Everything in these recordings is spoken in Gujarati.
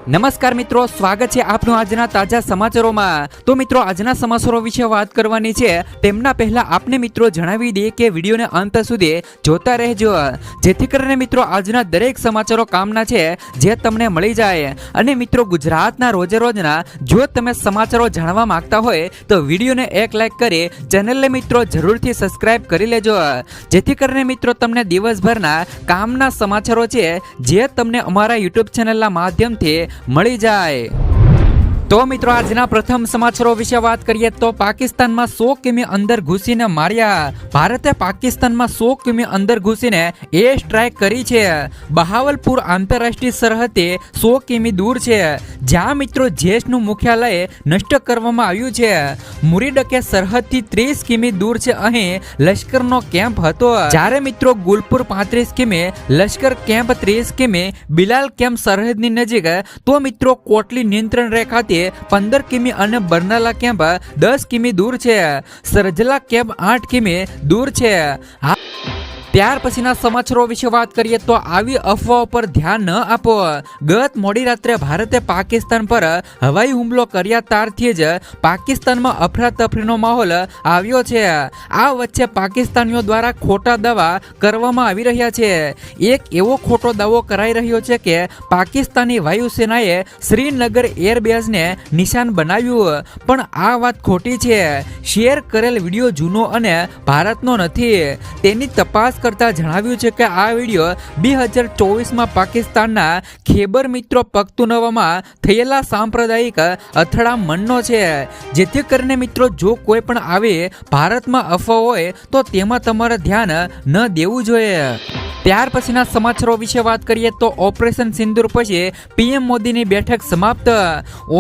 નમસ્કાર મિત્રો, સ્વાગત છે આપનું આજના તાજા સમાચારોમાં। તો મિત્રો, આજના સમાચારો વિશે વાત કરવાની છે તેમના પહેલા આપને મિત્રો જણાવી દઈએ કે વિડીયોને અંત સુધી જોતા રહેજો, જેથી કરીને મિત્રો આજના દરેક સમાચારો કામના છે જે તમને મળી જાય। અને મિત્રો, ગુજરાતના રોજે રોજના જો તમે સમાચારો જાણવા માંગતા હોય તો વિડીયોને એક લાઈક કરી ચેનલને મિત્રો જરૂરથી સબસ્ક્રાઇબ કરી લેજો, જેથી કરીને મિત્રો તમને દિવસભરના કામના સમાચારો છે જે તમને અમારા યુટ્યુબ ચેનલના માધ્યમથી મળી જાય। તો મિત્રો, આજના પ્રથમ સમાચારો વિશે વાત કરીએ તો પાકિસ્તાનમાં 100 કિમી અંદર ઘૂસીને માર્યા। ભારતે પાકિસ્તાનમાં 100 કિમી અંદર ઘૂસીને એર સ્ટ્રાઇક કરી છે। બહાવલપુર આંતરરાષ્ટ્રીય સરહદે 100 કિમી દૂર છે, જ્યાં મિત્રો જેશનું મુખ્યાલય નષ્ટ કરવામાં આવ્યું છે। મુરીડકે સરહદથી 30 કિમી દૂર છે, અહીં લશ્કરનો કેમ્પ હતો, જ્યારે મિત્રો ગુલપુર 35 કિમી, લશ્કર કેમ્પ 30 કિમી, બિલાલ કેમ્પ સરહદની નજીક, તો મિત્રો કોટલી નિયંત્રણ રેખાથી 15 કિમી અને બરનાલા કેમ્પ 10 કિમી દૂર છે। સરજલા કેમ્પ 8 કિમી દૂર છે। ત્યાર પછીના સમાચારો વિશે વાત કરીએ તો આવી અફવાઓ પર ધ્યાન ન આપો। ગત મોડી રાત્રે ભારતે પાકિસ્તાન પર હવાઈ હુમલો કર્યા ત્યારથી જ પાકિસ્તાનમાં અફરાતફરીનો માહોલ આવ્યો છે। આ વચ્ચે પાકિસ્તાનીઓ દ્વારા ખોટા દાવા કરવામાં આવી રહ્યા છે। એક એવો ખોટો દાવો કરાઈ રહ્યો છે કે પાકિસ્તાની વાયુસેનાએ શ્રીનગર એરબેઝને નિશાન બનાવ્યું, પણ આ વાત ખોટી છે। શેર કરેલ વિડીયો જૂનો અને ભારતનો નથી। તેની તપાસ કરતા જણાવ્યું છે કે આ વિડીયો 2024માં પાકિસ્તાનના ખૈબર મિત્રો પખ્તુનવામાં થયેલા સાંપ્રદાયિક અથડામણનો છે, જેથી કરીને મિત્રો જો કોઈ પણ આવે ભારતમાં અફવા હોય તો તેમાં તમારે ધ્યાન ન દેવું જોઈએ। ત્યાર પછીના સમાચારો વિશે વાત કરીએ તો ઓપરેશન સિંદૂર પછી પીએમ મોદીની બેઠક સમાપ્ત।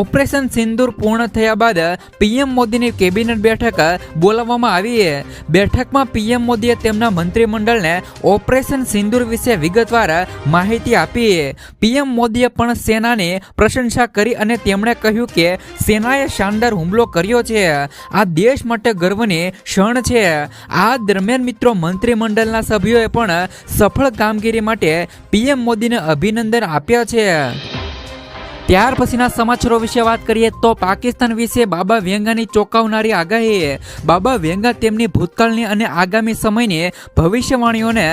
ઓપરેશન સિંદૂર પૂર્ણ થયા બાદ પીએમ મોદીની કેબિનેટ બેઠક બોલાવવામાં આવી। બેઠકમાં પીએમ મોદીએ તેમના મંત્રીમંડળને ઓપરેશન સિંદૂર વિશે વિગતવાર માહિતી આપી। પીએમ મોદીએ પણ સેનાની પ્રશંસા કરી અને તેમણે કહ્યું કે સેનાએ શાનદાર હુમલો કર્યો છે, આ દેશ માટે ગર્વની ક્ષણ છે। આ દરમિયાન મિત્રો મંત્રીમંડળના સભ્યોએ પણ સફળ કામગીરી માટે પીએમ મોદીને અભિનંદન આપ્યા છે। ત્યાર પછીના સમાચારો વિશે વાત કરીએ તો પાકિસ્તાન વિશે બાબા વેંગાની ચોંકાવનારી આગાહી। બાબા વેંગા તેમની ભૂતકાળની અને આગામી સમયની ભવિષ્યવાણીઓને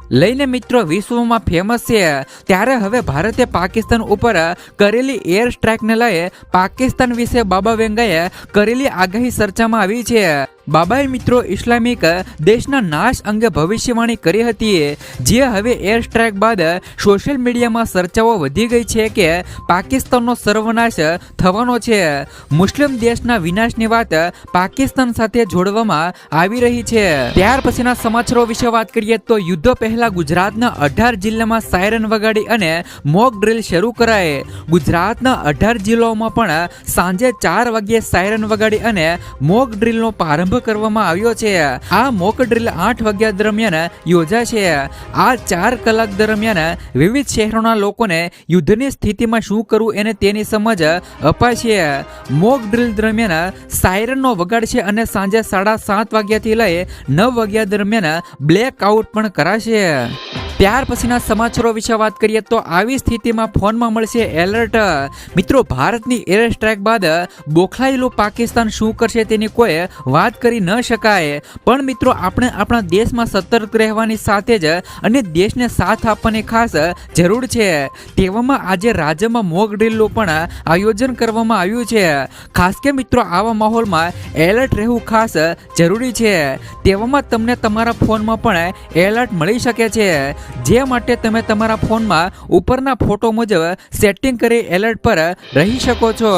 લઈને મિત્રો વિશ્વમાં ફેમસ છે, ત્યારે હવે ભારતે પાકિસ્તાન ઉપર કરેલી એર સ્ટ્રાઇકને લઈ પાકિસ્તાન વિશે બાબા વેંગાએ કરેલી આગાહી ચર્ચામાં આવી છે। બાબાએ મિત્રો ઇસ્લામિક દેશના નાશ અંગે ભવિષ્યવાણી કરી હતી, જે હવે એર સ્ટ્રાઇક બાદ સોશિયલ મીડિયામાં ચર્ચાઓ વધી ગઈ છે કે પાકિસ્તાનનો સર્વનાશ થવાનો છે। મુસ્લિમ દેશના વિનાશની વાત પાકિસ્તાન સાથે જોડવામાં આવી રહી છે। ત્યાર પછીના સમાચારો વિશે વાત કરીએ તો યુદ્ધ પહેલા ગુજરાતના 18 જિલ્લામાં સાયરન વગાડી અને મોક ડ્રિલ શરૂ કરાય। ગુજરાતના 18 જિલ્લાઓમાં પણ સાંજે 4 વાગ્યે સાયરન વગાડી અને મોક ડ્રિલનો પ્રારંભ કરવામાં આવ્યો છે। આ મોક ડ્રિલ 8 વાગ્યા દરમિયાન યોજાશે। આ 4 કલાક દરમિયાન વિવિધ શહેરોના લોકોને યુદ્ધની સ્થિતિમાં શું કરવું એને તેની સમજ અપાશે। મોક ડ્રિલ દરમિયાન સાયરનનો વગાડ છે અને સાંજે 7:30 વાગ્યાથી લઈ 9 વાગ્યા દરમિયાન બ્લેક આઉટ પણ કરાશે। ત્યાર પછીના સમાચારો વિશે વાત કરીએ તો આવી સ્થિતિમાં ફોનમાં મળશે એલર્ટ। મિત્રો, ભારતની એર સ્ટ્રાઇક બાદ બોખલાયેલું પાકિસ્તાન શું કરશે તેની કોઈ વાત કરી ન શકાય, પણ મિત્રો આપણે આપણા દેશમાં સતર્ક રહેવાની સાથે જ અને દેશને સાથ આપવાની ખાસ જરૂર છે। તેવામાં આજે રાજ્યમાં મોક ડ્રિલનું પણ આયોજન કરવામાં આવ્યું છે, ખાસ કે મિત્રો આવા માહોલમાં એલર્ટ રહેવું ખાસ જરૂરી છે। તેવામાં તમને તમારા ફોનમાં પણ એલર્ટ મળી શકે છે, જે માટે તમે તમારા ફોનમાં ઉપરના ફોટો મુજબ સેટિંગ કરી એલર્ટ પર રહી શકો છો।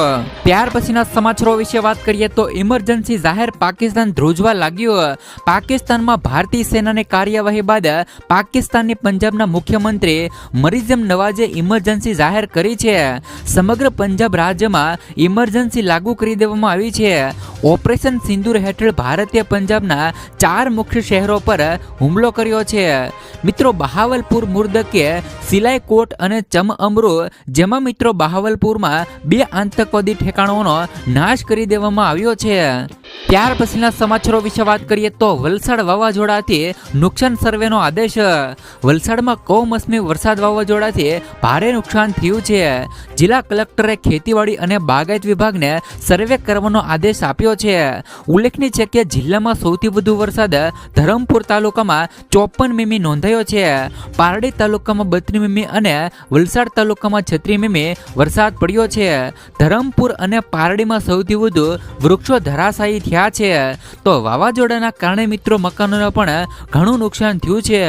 ત્યાર પછીના સમાચારો વિશે વાત કરીએ તો ઇમરજન્સી જાહેર, પાકિસ્તાન ધ્રુજવા લાગ્યું। પાકિસ્તાનમાં ભારતીય સેનાની કાર્યવાહી બાદ પાકિસ્તાનની પંજાબના મુખ્યમંત્રી મરિયમ નવાઝે ઇમરજન્સી જાહેર કરી છે। સમગ્ર પંજાબ રાજ્યમાં ઇમરજન્સી લાગુ કરી દેવામાં આવી છે। ઓપરેશન સિંદૂર હેઠળ ભારતે પંજાબના 4 મુખ્ય શહેરો પર હુમલો કર્યો છે। મિત્રો, બહાવલપુર, મુર્દકે, સિલાઈકોટ અને ચમઅમરુ, જેમાં મિત્રો બહાવલપુરમાં 2 આતંકવાદી ઠેકાણોનો નાશ કરી દેવામાં આવ્યો છે। ત્યાર પછીના સમાચારો વિશે વાત કરીએ તો વલસાડ વાવાઝોડાથી નુકસાન સર્વેનો આદેશ. વલસાડમાં કમોસમી વરસાદ વાવાઝોડાથી ભારે નુકસાન થયું છે. જિલ્લા કલેક્ટરે ખેતીવાડી અને બાગાયત વિભાગને સર્વે કરવાનો આદેશ આપ્યો છે. ઉલ્લેખનીય છે કે જિલ્લામાં સૌથી વધુ વરસાદ ધરમપુર તાલુકામાં 54 મીમી નોંધાયો છે. પારડી તાલુકામાં 32 મીમી અને વલસાડ તાલુકામાં 36 મીમી વરસાદ પડ્યો છે. ધરમપુર અને પારડીમાં સૌથી વધુ વૃક્ષો ધરાશાયી થયા છે. તો વાવાઝોડાના કારણે મિત્રો મકાનોને પણ ઘણું નુકસાન થયું છે.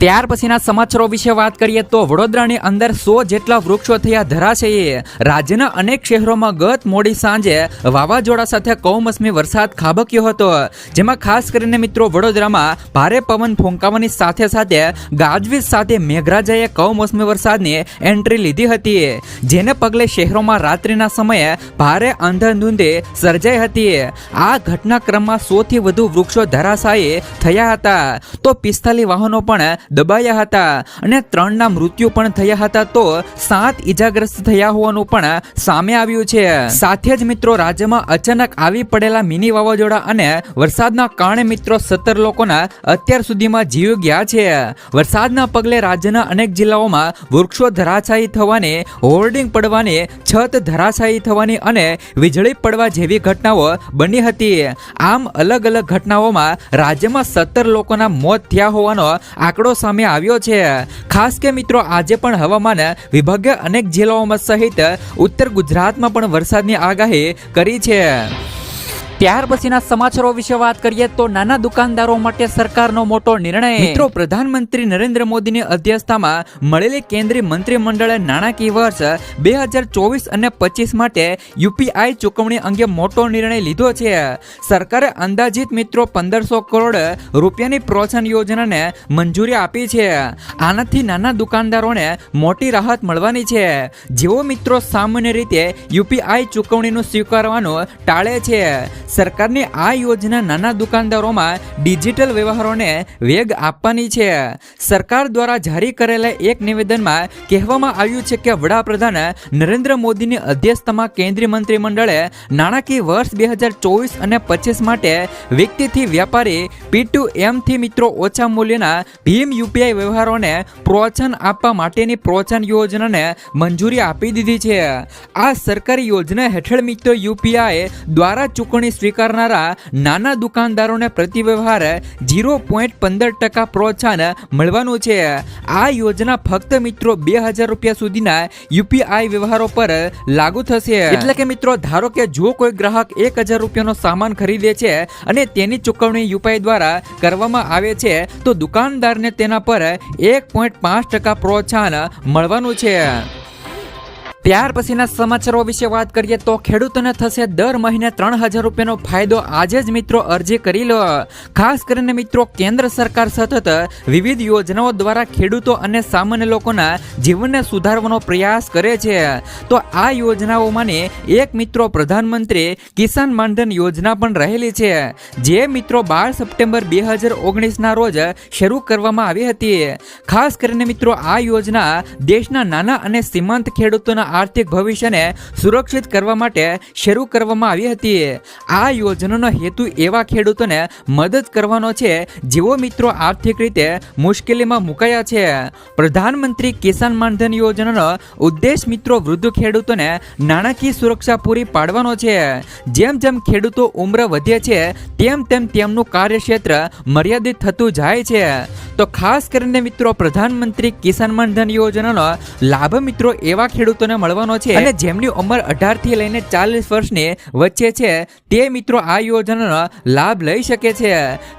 ત્યાર પછીના સમાચારો વિશે વાત કરીએ તો વડોદરાની અંદર 100 જેટલા વૃક્ષો થયા ધરાશયી. રાજ્યના અનેક શહેરોમાં ગત મોડી સાંજે વાવાઝોડા સાથે કમોસમી વરસાદ ખાબક્યો હતો, જેમાં ખાસ કરીને મિત્રો વડોદરામાં ભારે પવન ફૂંકાવાની સાથે સાથે ગાજવીજ સાથે મેઘરાજાએ કમોસમી વરસાદની એન્ટ્રી લીધી હતી, જેને પગલે શહેરોમાં રાત્રિના સમયે ભારે અંધાધૂંધી સર્જાઈ હતી. આ ઘટનાક્રમમાં 100 થી વધુ વૃક્ષો ધરાશાયી થયા હતા, તો 45 વાહનો પણ દબાયા હતા અને 3 ના મૃત્યુ પણ થયા હતા, તો 7 ઈજાગ્રસ્ત થયા હોવાનું પણ સામે આવ્યું છે. સાથે જ મિત્રો રાજ્યમાં અચાનક આવી પડેલા મિની વાવાઝોડા અને વરસાદના કારણે મિત્રો 17 લોકોના અત્યાર સુધીમાં જીવ ગયા છે. વરસાદના પગલે રાજ્યના અનેક જિલ્લાઓમાં વૃક્ષો ધરાશાયી થવાની, હોર્ડિંગ પડવાની, છત ધરાશાયી થવાની અને વીજળી પડવા જેવી ઘટનાઓ બની હતી. આમ અલગ અલગ ઘટનાઓમાં રાજ્યમાં 17 લોકોના મોત થયા હોવાનો આંકડો સામે આવ્યો છે. ખાસ કે મિત્રો આજે પણ હવામાન વિભાગે અનેક જિલ્લાઓમાં સહિત ઉત્તર ગુજરાતમાં પણ વરસાદની આગાહી કરી છે. ત્યાર પછીના સમાચારો વિશે વાત કરીએ તો નાના દુકાનદારો માટે સરકારનો મોટો નિર્ણય. મિત્રો પ્રધાનમંત્રી નરેન્દ્ર મોદીની અધ્યક્ષતામાં મળેલી કેન્દ્રીય મંત્રીમંડળે નાણાકીય વર્ષ 2024 અને 25 માટે યુપીઆઈ ચૂકવણી અંગે મોટો નિર્ણય લીધો છે. સરકારે અંદાજિત મિત્રો 1500 કરોડ રૂપિયાની પ્રોત્સાહન યોજનાને મંજૂરી આપી છે. આનાથી નાના દુકાનદારોને મોટી રાહત મળવાની છે, જેઓ મિત્રો સામાન્ય રીતે યુપીઆઈ ચૂકવણીનું સ્વીકારવાનું ટાળે છે. સરકારની આ યોજના નાના દુકાનદારોમાં ડિજિટલ વ્યવહારોને વેગ આપવાની છે. સરકાર દ્વારા જારી કરેલા એક નિવેદનમાં કહેવામાં આવ્યું છે કે વડાપ્રધાન નરેન્દ્ર મોદીની અધ્યક્ષતામાં કેન્દ્રીય મંત્રીમંડળે નાણાકીય વર્ષ 2024 અને 25 માટે વ્યક્તિથી વ્યાપારી P2M થી મિત્રો ઓછા મૂલ્યના ભીમ યુપીઆઈ વ્યવહારોને પ્રોત્સાહન આપવા માટેની પ્રોત્સાહન યોજનાને મંજૂરી આપી દીધી છે. આ સરકારી યોજના હેઠળ મિત્રો યુપીઆઈ દ્વારા ચૂકવણી સ્વીકારનારા નાના દુકાનદારોને પ્રતિ વ્યવહાર 0.15% પ્રોત્સાહન મળવાનું છે. આ યોજના ફક્ત મિત્રો 2000 રૂપિયા સુધીના યુપીઆઈ વ્યવહારો પર લાગુ થશે. એટલે કે મિત્રો ધારો કે જો કોઈ ગ્રાહક 1000 રૂપિયાનો સામાન ખરીદે છે અને તેની ચૂકવણી યુપીઆઈ દ્વારા કરવામાં આવે છે, તો દુકાનદારને તેના પર 1.5% પ્રોત્સાહન મળવાનું છે. ત્યાર પછીના સમાચારો વિશે વાત કરીએ તો ખેડૂતોને થશે દર મહિને 3000 રૂપિયાનો ફાયદો. આજે જ મિત્રો અરજી કરી લો. ખાસ કરીને મિત્રો કેન્દ્ર સરકાર સતત વિવિધ યોજનાઓ દ્વારા ખેડૂતો અને સામાન્ય લોકોના જીવનને સુધારવાનો પ્રયાસ કરે છે. તો આ યોજનાઓમાંની એક મિત્રો પ્રધાનમંત્રી કિસાન માનધન યોજના પણ રહેલી છે, જે મિત્રો 12 સપ્ટેમ્બર 2019ના રોજ શરૂ કરવામાં આવી હતી. ખાસ કરીને મિત્રો આ યોજના દેશના નાના અને સીમાંત ખેડૂતોના આર્થિક ભવિષ્યને સુરક્ષિત કરવા માટે શરૂ કરવામાં આવી હતી. આ યોજનાનો હેતુ એવા ખેડૂતોને મદદ કરવાનો છે જેઓ મિત્રો આર્થિક રીતે મુશ્કેલીમાં મુકાયા છે. પ્રધાનમંત્રી કિસાન માનધન યોજનાનો ઉદ્દેશ મિત્રો વૃદ્ધ ખેડૂતોને નાણાકીય સુરક્ષા પૂરી પાડવાનો છે. જેમ જેમ ખેડૂતો ઉંમર વધે છે તેમ તેમ તેમનું કાર્યક્ષેત્ર મર્યાદિત થતું જાય છે. તો ખાસ કરીને મિત્રો પ્રધાનમંત્રી કિસાન માનધન યોજનાનો લાભ મિત્રો એવા ખેડૂતોને મળવાનો છે અને જેમની ઉંમર 18 થી લઈને 40 વર્ષની વચ્ચે છે તે મિત્રો આ યોજનાનો લાભ લઈ શકે છે.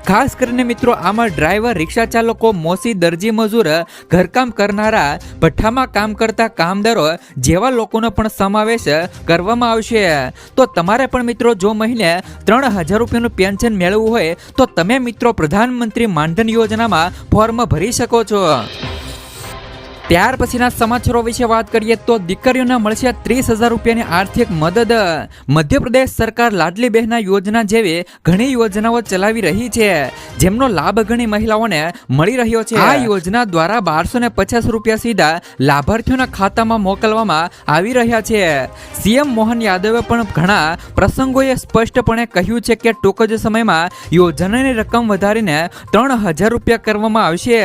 ખાસ કરીને મિત્રો આમાં ડ્રાઈવર, રિક્ષા ચાલકો, મોસી, દરજી મજૂર, ઘરકામ કરનારા, ભઠ્ઠામાં કામ કરતા કામદારો જેવા લોકોનો પણ સમાવેશ કરવામાં આવશે. તો તમારે પણ મિત્રો જો મહિને 3000 રૂપિયાનું પેન્શન મેળવવું હોય તો તમે મિત્રો પ્રધાનમંત્રી માનધન યોજનામાં ફોર્મ ભરી શકો છો. ત્યાર પછીના સમાચારો વિશે વાત કરીએ તો દીકરીઓને મળશે 30,000 રૂપિયાની આર્થિક મદદ. મધ્યપ્રદેશ સરકાર લાડલી બહેના યોજના જેવી ઘણી યોજનાઓ ચલાવી રહી છે, જેમનો લાભ ઘણી મહિલાઓને મળી રહ્યો છે. આ યોજના દ્વારા 1250 રૂપિયા સીધા લાભાર્થીઓના ખાતામાં મોકલવામાં આવી રહ્યા છે. સીએમ મોહન યાદવે પણ ઘણા પ્રસંગોએ સ્પષ્ટપણે કહ્યું છે કે ટૂંક જ સમયમાં યોજનાની રકમ વધારીને 3,000 રૂપિયા કરવામાં આવશે.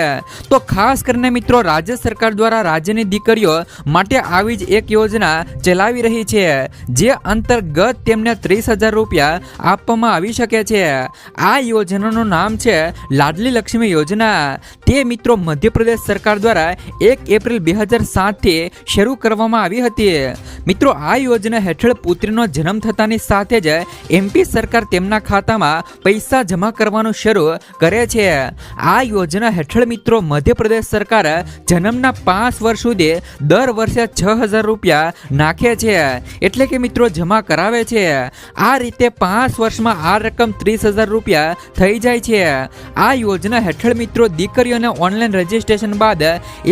તો ખાસ કરીને મિત્રો રાજ્ય સરકાર દ્વારા રાજ્યની દીકરીઓ માટે આવી જ એક યોજના ચલાવી રહી છે, જે અંતર્ગત તેમને 30,000 રૂપિયા આપવામાં આવી શકે છે. આ યોજનાનું નામ છે લાડલી લક્ષ્મી યોજના. તે મિત્રો મધ્યપ્રદેશ સરકાર દ્વારા 1 એપ્રિલ 2007 થી શરૂ કરવામાં આવી હતી. મિત્રો આ યોજના હેઠળ પુત્રીનો જન્મ થતાની સાથે જ એમપી સરકાર તેમના ખાતામાં પૈસા જમા કરવાનું શરૂ કરે છે. આ યોજના હેઠળ મિત્રો મધ્યપ્રદેશ સરકાર જન્મના 5 વર્ષ સુધી દર વર્ષે 6,000 રૂપિયા નાખે છે, એટલે કે મિત્રો જમા કરાવે છે. આ રીતે 5 વર્ષમાં આ રકમ 30,000 રૂપિયા થઈ જાય છે. આ યોજના હેઠળ મિત્રો દીકરીઓને ઓનલાઈન રજીસ્ટ્રેશન બાદ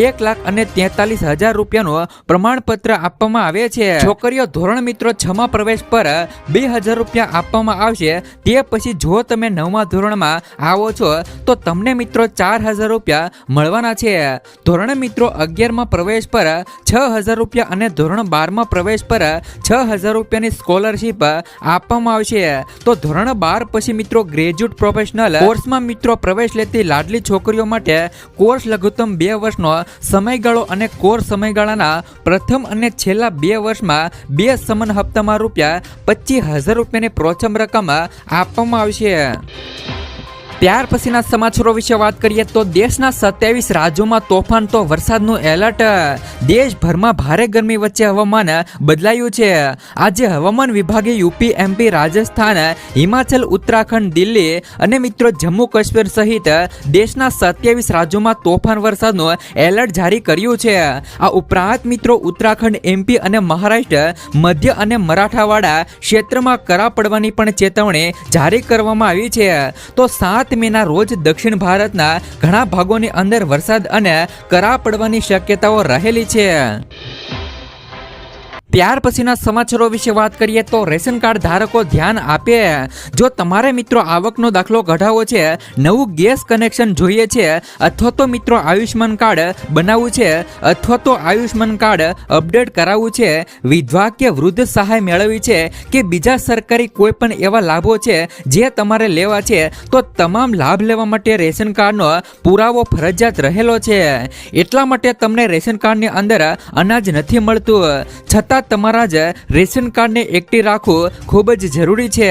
1,43,000 રૂપિયાનું પ્રમાણપત્ર આપવામાં આવે છે. છોકરીઓ ધોરણ મિત્રો 6 માં પ્રવેશ પર 2,000 રૂપિયા આપવામાં આવશે. તે પછી જો તમે 9મા ધોરણમાં આવો છો તો તમને મિત્રો 4,000 રૂપિયા મળવાના છે. ધોરણ મિત્રો 11માં પ્રવેશ પર 6,000 રૂપિયા અને ધોરણ 12માં પ્રવેશ પર 6,000 રૂપિયાની સ્કોલરશીપ આપવામાં આવશે. તો ધોરણ 12 પછી મિત્રો ગ્રેજ્યુએટ પ્રોફેશનલ કોર્સમાં મિત્રો પ્રવેશ લેતી લાડલી છોકરીઓ માટે કોર્સ લઘુત્તમ 2 વર્ષનો સમયગાળો અને કોર્સ સમયગાળાના પ્રથમ અને છેલ્લા 2 વર્ષમાં 2 સમાન હપ્તામાં રૂપિયા 25,000 રૂપિયાની પ્રોત્સાહન રકમ આપવામાં આવશે. ત્યાર પછીના સમાચારો વિશે વાત કરીએ તો દેશના 27 રાજ્યોમાં તોફાન તો વરસાદનું એલર્ટ. દેશભરમાં ભારે ગરમી વચ્ચે હવામાન બદલાયું છે. આજે હવામાન વિભાગે યુપી, એમપી, રાજસ્થાન, હિમાચલ, ઉત્તરાખંડ, દિલ્હી અને મિત્રો જમ્મુ કાશ્મીર સહિત દેશના 27 રાજ્યોમાં તોફાન વરસાદનું એલર્ટ જારી કર્યું છે. આ ઉપરાંત મિત્રો ઉત્તરાખંડ, એમપી અને મહારાષ્ટ્ર, મધ્ય અને મરાઠાવાડા ક્ષેત્રમાં કરા પડવાની પણ ચેતવણી જારી કરવામાં આવી છે. તો 7 મેના રોજ દક્ષિણ ભારતના ઘણા ભાગોની અંદર વરસાદ અને કરા પડવાની શક્યતાઓ રહેલી છે. ત્યાર પછીના સમાચારો વિશે વાત કરીએ તો રેશન કાર્ડ ધારકો ધ્યાન આપે. જો તમારે મિત્રો આવકનો દાખલો કઢાવવો છે, નવું ગેસ કનેક્શન જોઈએ છે, અથવા તો મિત્રો આયુષ્માન કાર્ડ બનાવવું છે, અથવા તો આયુષ્માન કાર્ડ અપડેટ કરાવવું છે, વિધવા કે વૃદ્ધ સહાય મેળવવી છે કે બીજા સરકારી કોઈ પણ એવા લાભો છે જે તમારે લેવા છે, તો તમામ લાભ લેવા માટે રેશન કાર્ડનો પુરાવો ફરજિયાત રહેલો છે. એટલા માટે તમને રેશન કાર્ડની અંદર અનાજ નથી મળતું, છતાં તમારા જ રેશન કાર્ડને એક્ટિવ રાખવું ખૂબ જ જરૂરી છે.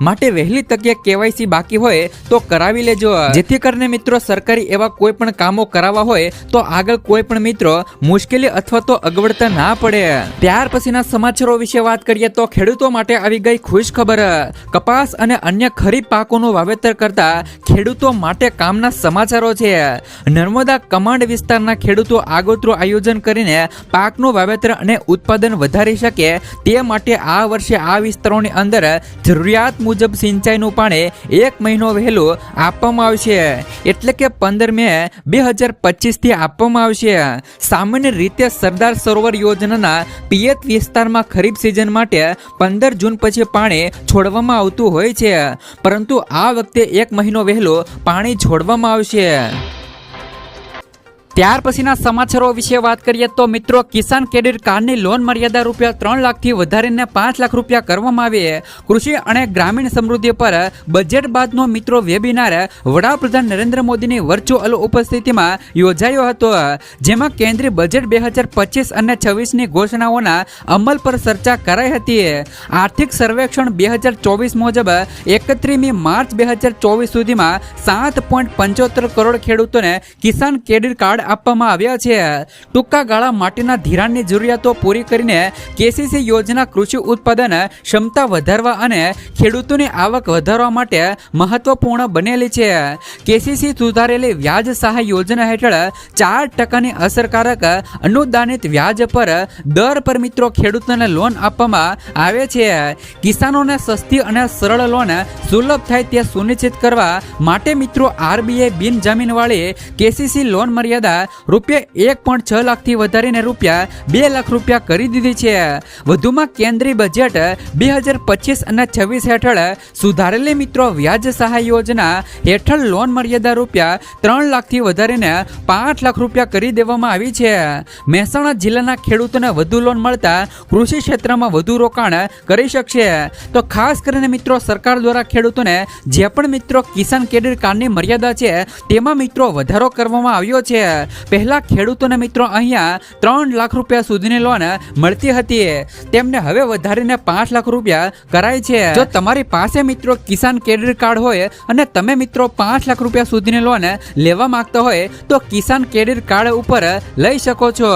માટે વહેલી તકે કેવાયસી બાકી હોય તો કરાવી લેજો, જેથી કરીને મિત્રો સરકારી એવા કોઈ પણ કામો કરાવવા હોય તો આગળ કોઈ પણ મિત્રો મુશ્કેલી અથવા તો અગવડતા ના પડે. ત્યાર પછીના સમાચારો વિશે વાત કરીએ તો ખેડૂતો માટે આવી ગઈ ખુશ ખબર. કપાસ અને અન્ય ખરીફ પાકોનું વાવેતર કરતા ખેડૂતો માટે કામના સમાચારો છે. નર્મદા કમાન્ડ વિસ્તારના ખેડૂતો આગોતરું આયોજન કરીને પાકનું વાવેતર અને ઉત્પાદન વધારી શકે તે માટે આ વર્ષે આ વિસ્તારોની અંદર જરૂરિયાત મુજબ સિંચાઈનું પાણી 1 મહિનો વહેલું આપવામાં આવશે, એટલે કે 15 મે 2025 થી આપવામાં આવશે. સામાન્ય રીતે સરદાર સરોવર યોજનાના પિયત વિસ્તારમાં ખરીફ સિઝન માટે 15 જૂન પછી પાણી છોડવામાં આવતું હોય છે, પરંતુ આ વખતે 1 મહિનો વહેલું પાણી છોડવામાં આવશે. ત્યાર પછીના સમાચારો વિશે વાત કરીએ તો મિત્રો કિસાન ક્રેડિટ કાર્ડની લોન મર્યાદા રૂપિયા 3 લાખથી વધારીને 5 લાખ રૂપિયા કરવામાં આવી. કૃષિ અને ગ્રામીણ સમૃદ્ધિ પર બજેટ બાદનો મિત્રો વેબિનાર વડાપ્રધાન નરેન્દ્ર મોદીની વર્ચ્યુઅલ ઉપસ્થિતિમાં યોજાયો હતો, જેમાં કેન્દ્રીય બજેટ 2025 અને 26ની ઘોષણાઓના અમલ પર ચર્ચા કરાઈ હતી. આર્થિક સર્વેક્ષણ 2024 મુજબ 31મી માર્ચ 2024 સુધીમાં 7.75 કરોડ ખેડૂતોને કિસાન ક્રેડિટ કાર્ડ આપવામાં આવ્યા છે. ટૂંકા ગાળા માટેના ધિરાણની જરૂરિયાતો પૂરી કરીને કેસીસી યોજના કૃષિ ઉત્પાદન ક્ષમતા વધારવા અને ખેડૂતોની આવક વધારવા માટે મહત્વપૂર્ણ બનેલી છે. કેસીસી સુધારેલી વ્યાજ સહાય યોજના હેઠળ 4% અસરકારક અનુદાનિત વ્યાજ પર દર પર મિત્રો ખેડૂતોને લોન આપવામાં આવે છે. કિસાનોને સસ્તી અને સરળ લોન સુલભ થાય તે સુનિશ્ચિત કરવા માટે મિત્રો આરબીઆઈ બિનજામીનવાળી કેસીસી લોન મર્યાદા પહેલા ₹1.6 લાખથી વધારીને ₹2 લાખ કરી દીધી છે. વધુમાં કેન્દ્રીય બજેટ 2025 અને 26 હેઠળ સુધારેલી મિત્રો વ્યાજ સહાય યોજના હેઠળ લોન મર્યાદા ₹3 લાખથી વધારીને ₹5 લાખ કરી દેવામાં આવી છે. મહેસાણા જિલ્લાના ખેડૂતોને વધુ લોન મળતા કૃષિ ક્ષેત્રમાં વધુ રોકાણ કરી શકશે. તો ખાસ કરીને મિત્રો સરકાર દ્વારા ખેડૂતોને જે પણ મિત્રો કિસાન ક્રેડિટ કાર્ડની મર્યાદા છે તેમાં મિત્રો વધારો કરવામાં આવ્યો છે. પહેલા ખેડૂતોને મિત્રો અહીંયા ₹3 લાખ સુધીની લોન મળતી હતી, તેમને હવે વધારીને ₹5 લાખ કરાય છે. જો તમારી પાસે મિત્રો કિસાન ક્રેડિટ કાર્ડ હોય અને તમે મિત્રો ₹5 લાખ સુધીની લોન લેવા માંગતા હોય તો કિસાન ક્રેડિટ કાર્ડ ઉપર લઈ શકો છો.